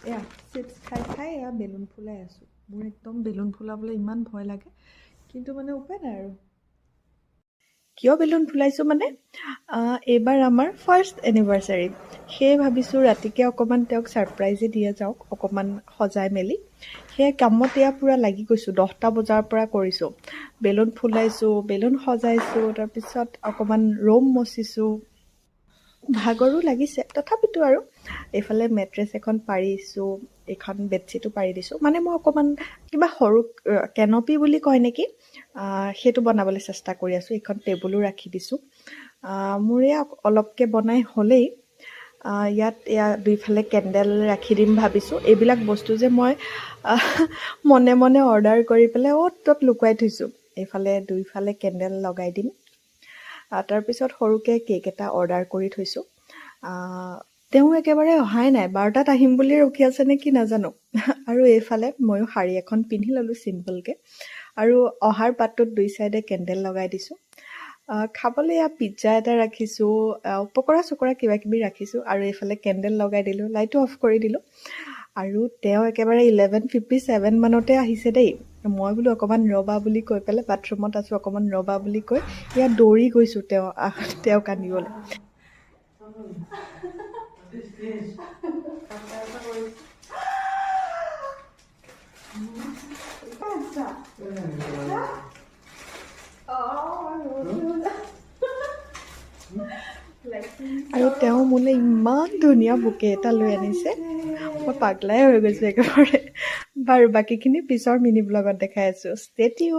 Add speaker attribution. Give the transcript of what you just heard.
Speaker 1: এয়া চিপছ খাই খাই এয়া বেলুন ফুলাই আছোঁ। মোৰ একদম বেলুন ফুলাবলৈ ইমান ভয় লাগে, কিন্তু মানে উপায় নাই আৰু। কিয় বেলুন ফুলাইছোঁ মানে এইবাৰ আমাৰ ফাৰ্ষ্ট এনিভাৰ্চাৰী, সেয়ে ভাবিছোঁ ৰাতিকৈ অকণমান তেওঁক ছাৰপ্ৰাইজে দিয়া যাওক, অকণমান সজাই মেলি। সেয়ে কামত এয়া পূৰা লাগি গৈছোঁ, 10টা বজাৰ পৰা কৰিছোঁ। বেলুন ফুলাইছোঁ, বেলুন সজাইছোঁ, তাৰপিছত অকণমান ৰুম মচিছোঁ। ভাগৰো লাগিছে, তথাপিতো আৰু এইফালে মেট্ৰেছ এখন পাৰিছোঁ, এইখন বেডশ্বীটো পাৰি দিছোঁ। মানে মই অকণমান কিবা সৰু কেনপি বুলি কয় নেকি, সেইটো বনাবলৈ চেষ্টা কৰি আছোঁ। এইখন টেবুলো ৰাখি দিছোঁ। মোৰ এয়া অলপকৈ বনাই হ'লেই। ইয়াত এয়া দুইফালে কেণ্ডেল ৰাখি দিম ভাবিছোঁ। এইবিলাক বস্তু যে মই মনে মনে অৰ্ডাৰ কৰি পেলাই অ'ত ত'ত লুকুৱাই থৈছোঁ। এইফালে দুইফালে কেণ্ডেল লগাই দিম। তাৰপিছত সৰুকৈ কেক এটা অৰ্ডাৰ কৰি থৈছোঁ। তেওঁ একেবাৰে অহাই নাই, 12টাত আহিম বুলি ৰখি আছে নে কি নাজানো। আৰু এইফালে ময়ো শাৰী এখন পিন্ধি ল'লোঁ চিম্পলকৈ, আৰু অহাৰ পাতটোত দুই চাইডে কেণ্ডেল লগাই দিছোঁ। খাবলৈ এয়া পিজ্জা এটা ৰাখিছোঁ, পকৰা চকৰা কিবা কিবি ৰাখিছোঁ, আৰু এইফালে কেণ্ডেল লগাই দিলোঁ, লাইটো অফ কৰি দিলোঁ। আৰু তেওঁ একেবাৰে 11:57 মানতে আহিছে দেই। মই বোলো অকণমান ৰ'বা বুলি কৈ পেলাই বাথৰুমত আছোঁ, অকণমান ৰ'বা বুলি কৈ ইয়াত দৌৰি গৈছোঁ তেওঁক আনিবলৈ। আৰু তেওঁ মোলৈ ইমান ধুনীয়া বুকে এটা লৈ আনিছে, মই পাগলাই হৈ গৈছোঁ একেবাৰে। বাৰু বাকীখিনি পিছৰ মিনি ব্লগত দেখাই আছোঁ। Stay tune.